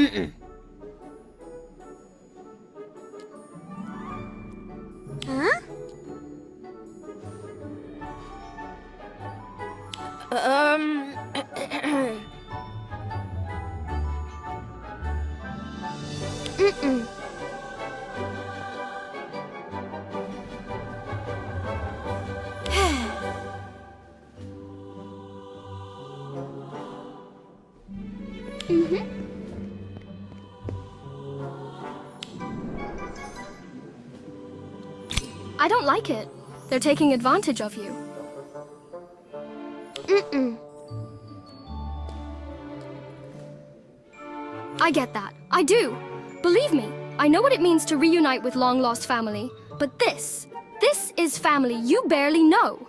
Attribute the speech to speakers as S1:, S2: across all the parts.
S1: Mm-mm.
S2: Huh? Mm-mm. Mm-hmm.
S3: I don't like it. They're taking advantage of you.
S2: Mm-mm.
S3: I get that. I do. Believe me, I know what it means to reunite with long-lost family. But this is family you barely know.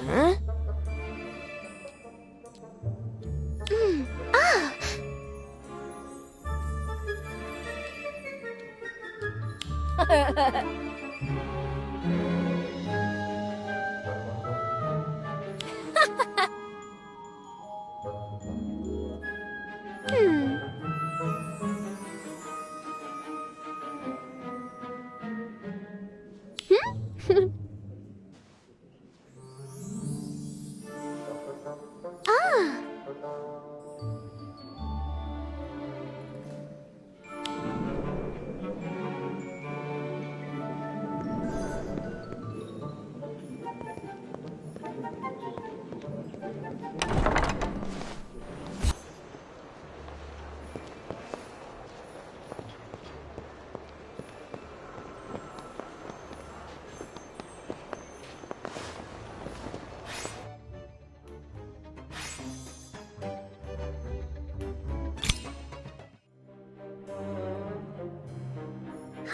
S1: Huh?
S2: Ah! Ah!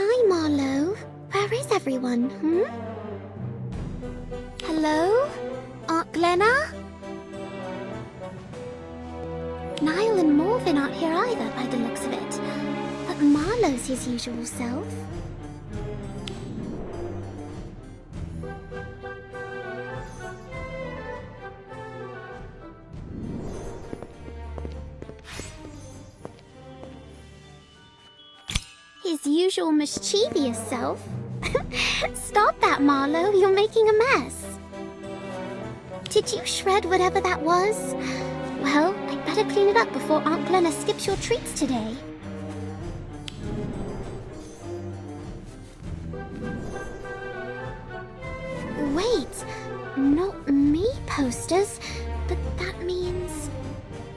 S2: Hi, Marlowe. Where is everyone, Hello? Aunt Glenna? Nyle and Morven aren't here either, by the looks of it. But Marlowe's his usual self. His usual mischievous self? Stop that, Marlowe. You're making a mess. Did you shred whatever that was? Well, I'd better clean it up before Aunt Glenna skips your treats today. Wait, not me posters, but that means...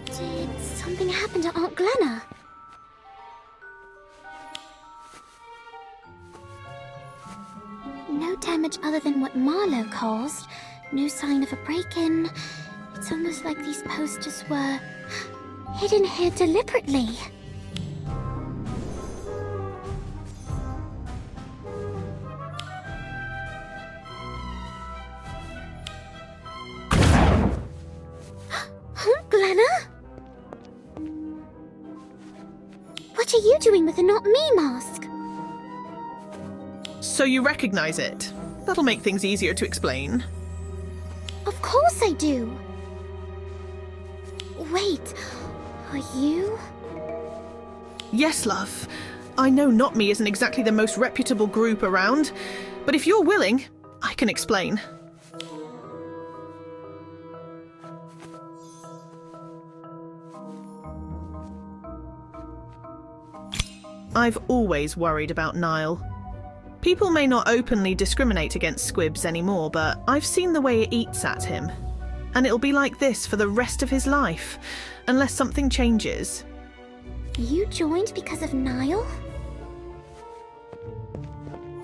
S2: Did something happen to Aunt Glenna? No damage other than what Marlowe caused. No sign of a break-in. It's almost like these posters were hidden here deliberately. Aunt Glenna? What are you doing with a Not Me mask?
S4: So you recognize it? That'll make things easier to explain.
S2: Of course I do. Wait, are you?
S4: Yes, love. I know Not Me isn't exactly the most reputable group around, but if you're willing, I can explain. I've always worried about Nyle. People may not openly discriminate against squibs anymore, but I've seen the way it eats at him. And it'll be like this for the rest of his life, unless something changes.
S2: You joined because of Nyle?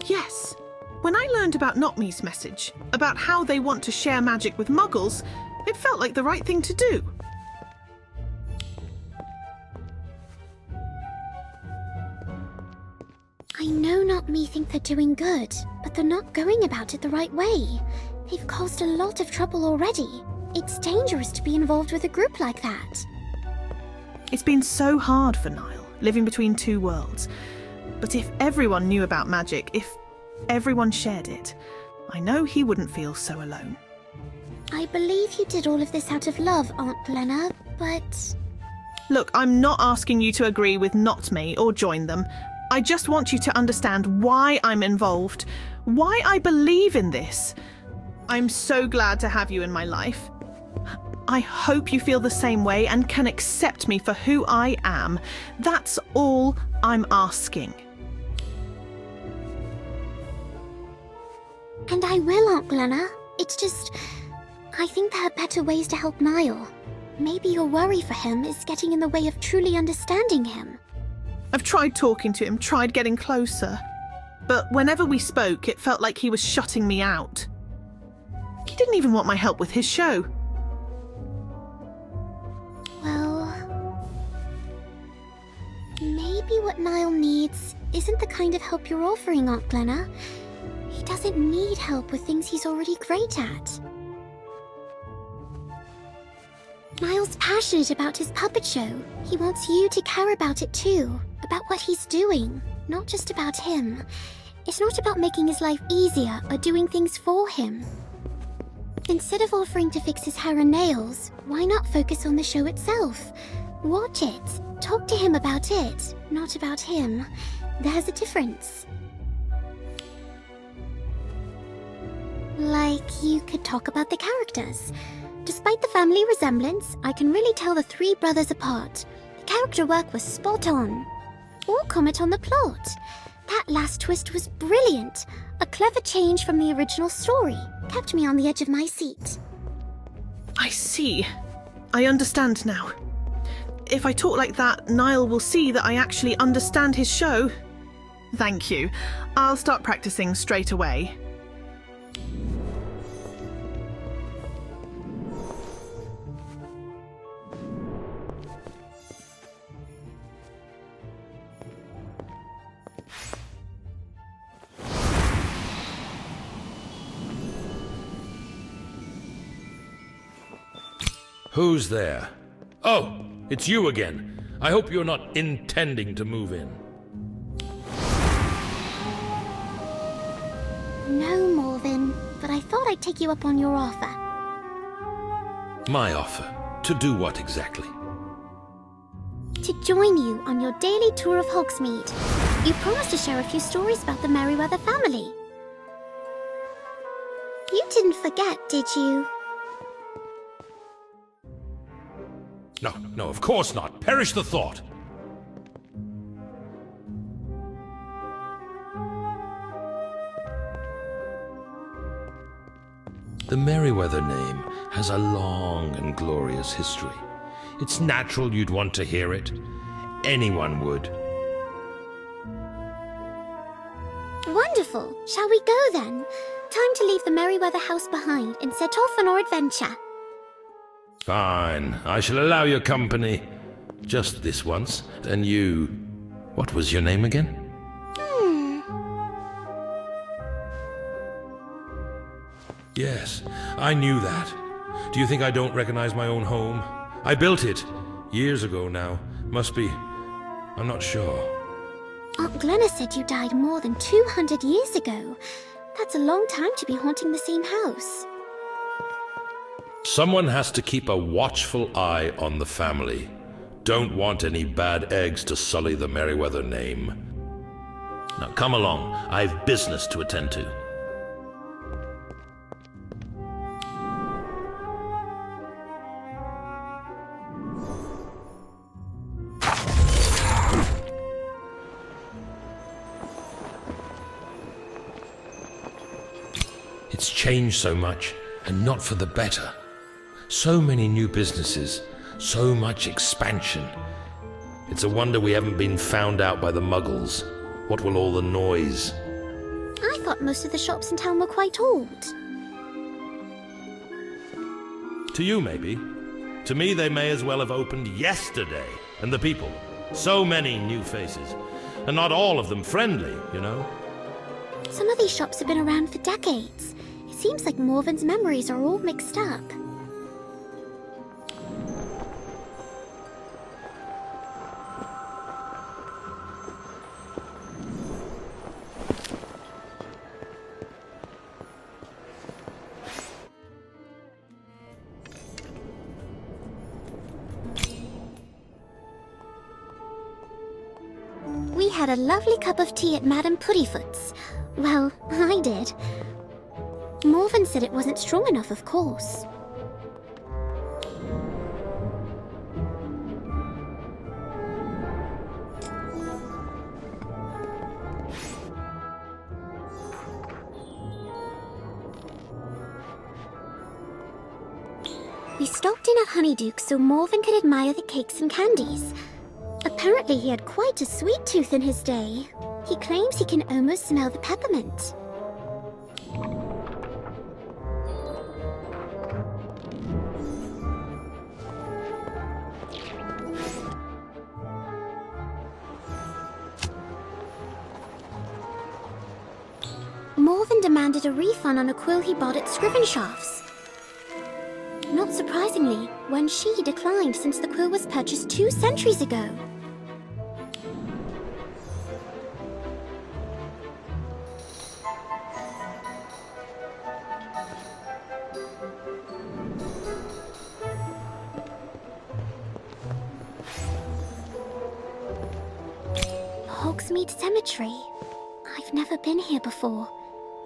S4: Yes. When I learned about Not Me's message, about how they want to share magic with Muggles, it felt like the right thing to do.
S2: I know Not Me think they're doing good, but they're not going about it the right way. They've caused a lot of trouble already. It's dangerous to be involved with a group like that.
S4: It's been so hard for Nyle, living between two worlds. But if everyone knew about magic, if everyone shared it, I know he wouldn't feel so alone.
S2: I believe you did all of this out of love, Aunt Glenna, but...
S4: Look, I'm not asking you to agree with Not Me or join them. I just want you to understand why I'm involved, why I believe in this. I'm so glad to have you in my life. I hope you feel the same way and can accept me for who I am. That's all I'm asking.
S2: And I will, Aunt Glenna. It's just... I think there are better ways to help Nyle. Maybe your worry for him is getting in the way of truly understanding him.
S4: I've tried talking to him, tried getting closer. But whenever we spoke, it felt like he was shutting me out. He didn't even want my help with his show.
S2: Well... maybe what Nyle needs isn't the kind of help you're offering, Aunt Glenna. He doesn't need help with things he's already great at. Niall's passionate about his puppet show. He wants you to care about it too. About what he's doing, not just about him. It's not about making his life easier or doing things for him. Instead of offering to fix his hair and nails, why not focus on the show itself? Watch it. Talk to him about it, not about him. There's a difference. Like, you could talk about the characters. Despite the family resemblance, I can really tell the three brothers apart. The character work was spot on. Or comment on the plot. That last twist was brilliant. A clever change from the original story. Kept me on the edge of my seat.
S4: I see. I understand now. If I talk like that, Nyle will see that I actually understand his show. Thank you. I'll start practicing straight away.
S1: Who's there? Oh, it's you again. I hope you're not intending to move in.
S2: No, Morven, but I thought I'd take you up on your offer.
S1: My offer? To do what exactly?
S2: To join you on your daily tour of Hogsmeade. You promised to share a few stories about the Merryweather family. You didn't forget, did you?
S1: No, of course not. Perish the thought. The Merryweather name has a long and glorious history. It's natural you'd want to hear it. Anyone would.
S2: Wonderful. Shall we go then? Time to leave the Merryweather house behind and set off on our adventure.
S1: Fine. I shall allow your company. Just this once. And you... What was your name again? Yes, I knew that. Do you think I don't recognize my own home? I built it. Years ago now. Must be... I'm not sure.
S2: Aunt Glenna said you died more than 200 years ago. That's a long time to be haunting the same house.
S1: Someone has to keep a watchful eye on the family. Don't want any bad eggs to sully the Merryweather name. Now come along. I've business to attend to. It's changed so much, and not for the better. So many new businesses, so much expansion. It's a wonder we haven't been found out by the Muggles. What will all the noise?
S2: I thought most of the shops in town were quite old.
S1: To you, maybe. To me, they may as well have opened yesterday. And the people, so many new faces. And not all of them friendly, you know?
S2: Some of these shops have been around for decades. It seems like Morven's memories are all mixed up. We had a lovely cup of tea at Madame Puddifoot's. Well, I did. Morven said it wasn't strong enough, of course. We stopped in at Honeyduke so Morven could admire the cakes and candies. Apparently he had quite a sweet tooth in his day. He claims he can almost smell the peppermint. Morven demanded a refund on a quill he bought at Scrivenshaft's. Not surprisingly, when she declined since the quill was purchased 2 centuries ago. Hogsmeade Cemetery. I've never been here before.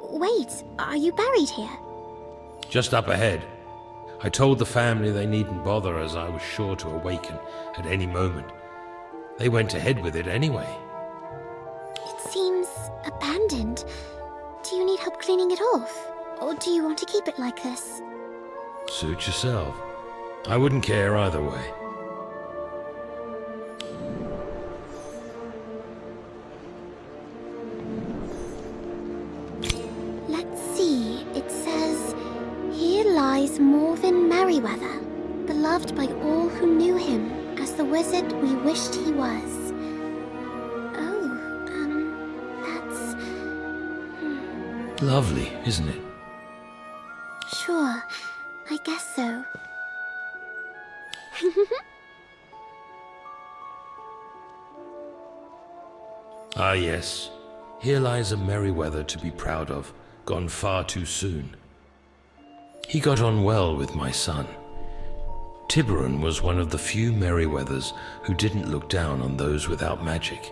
S2: Wait, are you buried here?
S1: Just up ahead. I told the family they needn't bother as I was sure to awaken at any moment. They went ahead with it anyway.
S2: It seems abandoned. Do you need help cleaning it off? Or do you want to keep it like this?
S1: Suit yourself. I wouldn't care either way.
S2: Let's see, it says, "Here lies Morven Merryweather, beloved by all who knew him as the wizard we wished he was." Oh, that's...
S1: Lovely, isn't it?
S2: Sure, I guess so.
S1: Ah yes, here lies a Merryweather to be proud of, gone far too soon. He got on well with my son. Tiburon was one of the few Merryweathers who didn't look down on those without magic,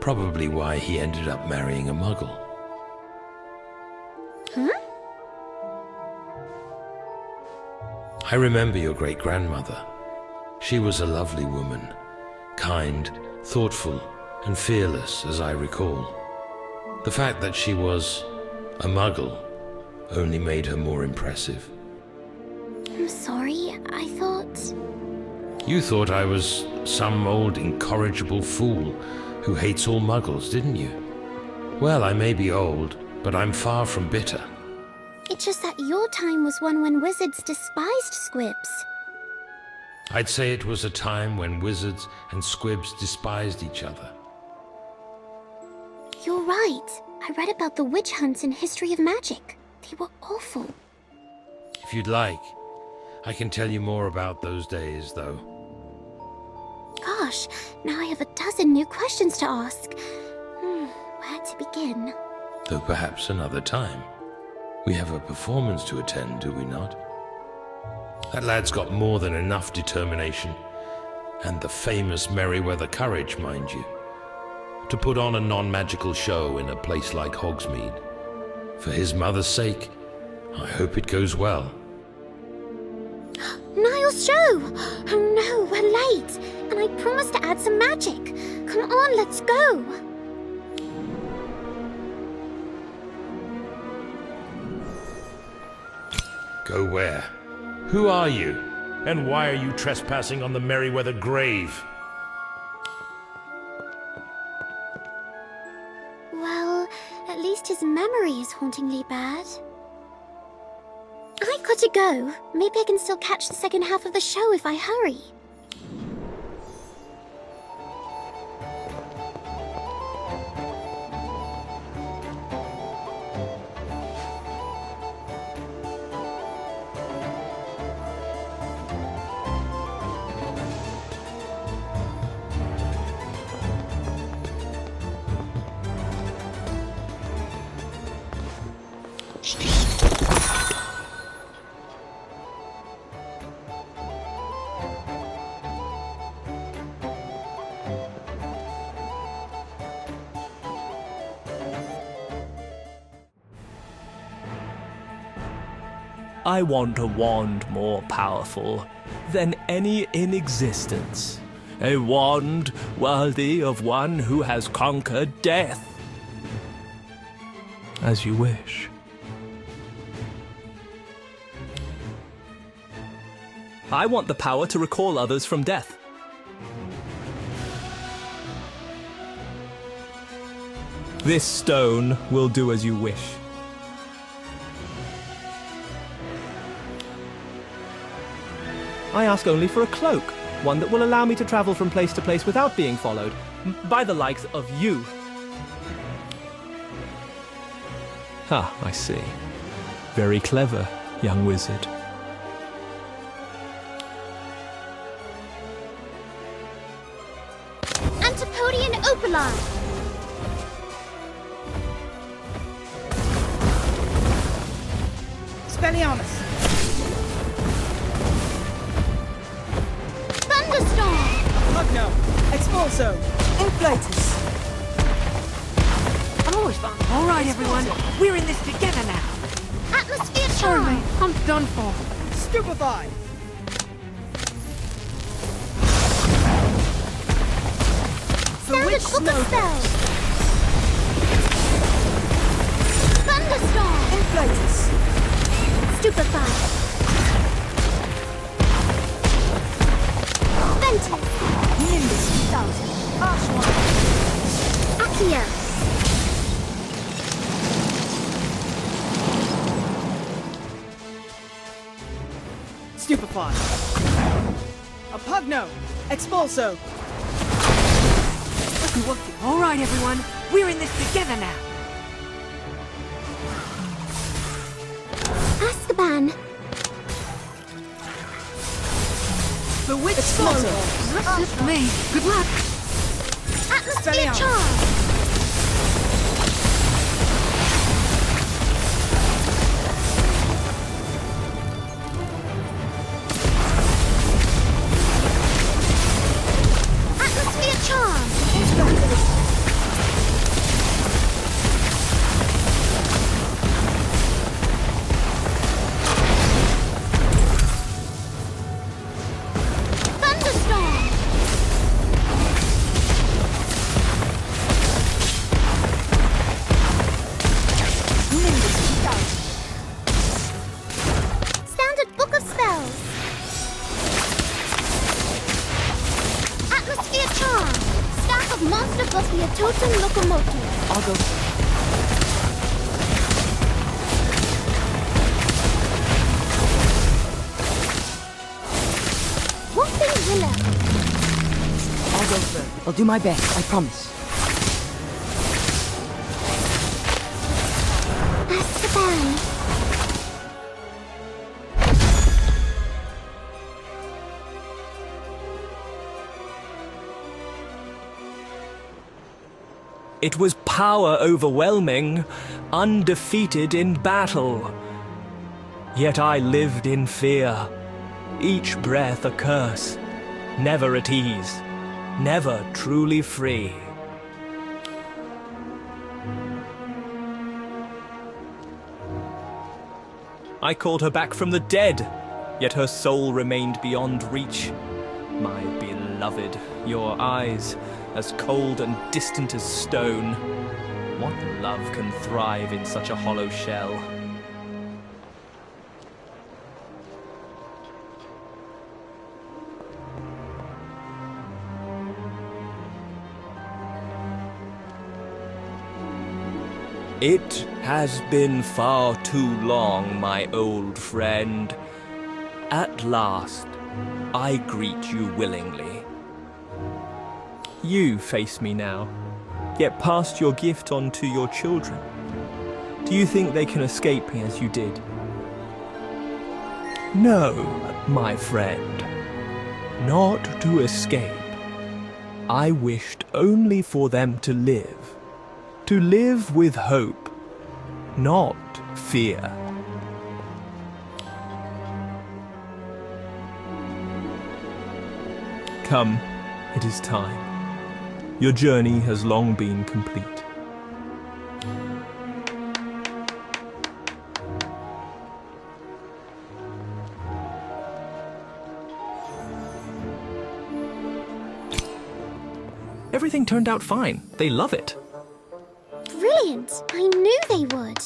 S1: probably why he ended up marrying a muggle.
S2: Huh?
S1: I remember your great-grandmother. She was a lovely woman, kind, thoughtful, and fearless, as I recall. The fact that she was a muggle only made her more impressive.
S2: I'm sorry, I thought...
S1: You thought I was some old incorrigible fool who hates all muggles, didn't you? Well, I may be old, but I'm far from bitter.
S2: It's just that your time was one when wizards despised squibs.
S1: I'd say it was a time when wizards and squibs despised each other.
S2: You're right. I read about the witch hunts in History of Magic. They were awful.
S1: If you'd like, I can tell you more about those days, though.
S2: Gosh, now I have a dozen new questions to ask. Where to begin?
S1: Though perhaps another time. We have a performance to attend, do we not? That lad's got more than enough determination, and the famous Merryweather courage, mind you, to put on a non-magical show in a place like Hogsmeade. For his mother's sake, I hope it goes well.
S2: Nile's show! Oh no, we're late! And I promised to add some magic. Come on, let's go!
S1: Go where? Who are you? And why are you trespassing on the Merryweather grave?
S2: Well, at least his memory is hauntingly bad. I've got to go. Maybe I can still catch the second half of the show if I hurry.
S5: I want a wand more powerful than any in existence. A wand worthy of one who has conquered death. As you wish. I want the power to recall others from death. This stone will do as you wish. I ask only for a cloak, one that will allow me to travel from place to place without being followed, by the likes of you. Ah, I see. Very clever, young wizard.
S2: Antipodian Opalon!
S6: Expelliarmus!
S2: Thunderstorm!
S6: Magno! Expulso!
S7: Inflatus! All right, everyone. We're in this together now.
S2: Atmosphere Charm!
S7: I'm done for.
S6: Stupefy!
S2: Standard Book of Spells! Thunderstorm!
S7: Inflatus!
S2: Stupefy! Ventus!
S7: Nimbus 2000. Archwine.
S2: Accio!
S6: Stupefy! Apugno! Expulso!
S7: All right, everyone. We're in this together now.
S2: Azkaban!
S6: Bewitched Expulso!
S7: That's it for me. Good luck.
S2: Atmosphere
S6: Expelliarmus.
S2: Charm! Atmosphere Charm! Thunderstorm! Standard Book of Spells! Atmosphere Charm! Staff of Monster Buffia Totem Locomotive.
S7: I'll go.
S2: Whooping Willow!
S7: I'll go first. I'll do my best. I promise.
S2: Azkaban!
S5: It was power overwhelming, undefeated in battle. Yet I lived in fear, each breath a curse, never at ease, never truly free. I called her back from the dead, yet her soul remained beyond reach. My beloved, your eyes, as cold and distant as stone. What love can thrive in such a hollow shell? It has been far too long, my old friend. At last, I greet you willingly. You face me now, yet passed your gift on to your children. Do you think they can escape me as you did? No, my friend. Not to escape. I wished only for them to live. To live with hope, not fear. Come, it is time. Your journey has long been complete. Everything turned out fine. They love it.
S2: Brilliant! I knew they would.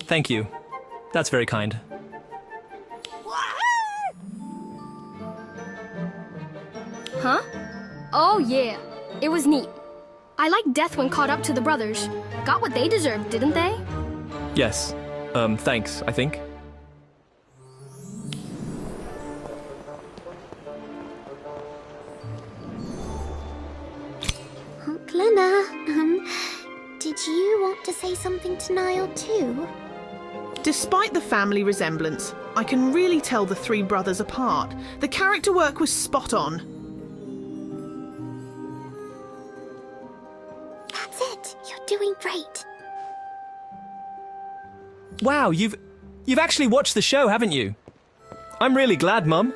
S5: Thank you. That's very kind.
S3: Huh? Oh yeah, it was neat. I liked death when caught up to the brothers. Got what they deserved, didn't they?
S5: Yes. Thanks, I think.
S2: Aunt Glenna, did you want to say something to Nyle too?
S4: Despite the family resemblance, I can really tell the three brothers apart. The character work was spot on.
S2: That's it. You're doing great.
S5: Wow, you've actually watched the show, haven't you? I'm really glad, Mum.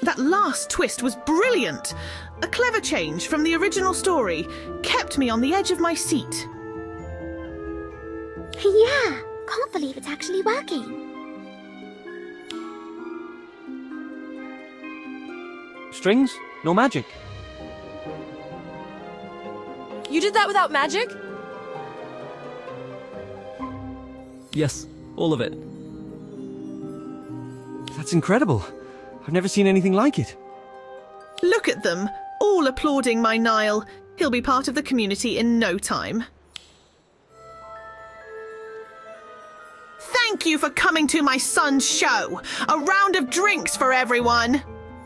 S4: That last twist was brilliant. A clever change from the original story. Kept me on the edge of my seat.
S2: Yeah, can't believe it's actually working.
S8: Strings? No magic.
S9: You did that without magic?
S5: Yes, all of it.
S8: That's incredible. I've never seen anything like it.
S4: Look at them, all applauding my Nyle. He'll be part of the community in no time. Thank you for coming to my son's show. A round of drinks for everyone.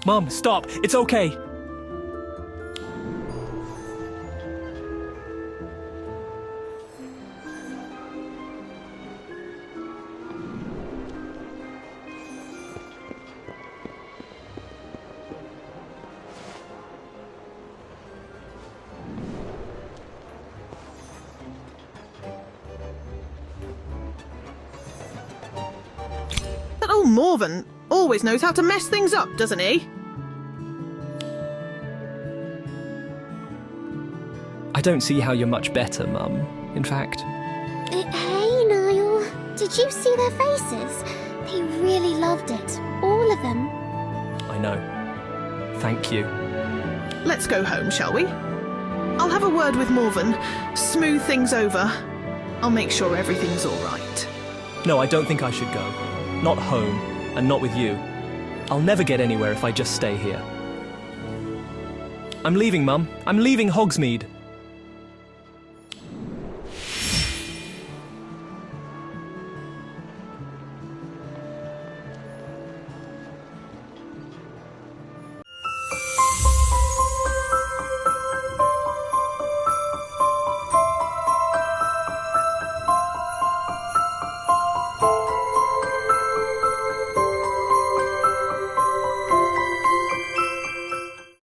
S5: Mum, stop. It's okay.
S4: That old Morven always knows how to mess things up, doesn't he?
S5: I don't see how you're much better, Mum. In fact,
S2: Hey, Nyle. Did you see their faces? They really loved it. All of them.
S5: I know. Thank you.
S4: Let's go home, shall we? I'll have a word with Morven, smooth things over. I'll make sure everything's all right.
S5: No, I don't think I should go. Not home, and not with you. I'll never get anywhere if I just stay here. I'm leaving, Mum. I'm leaving Hogsmeade.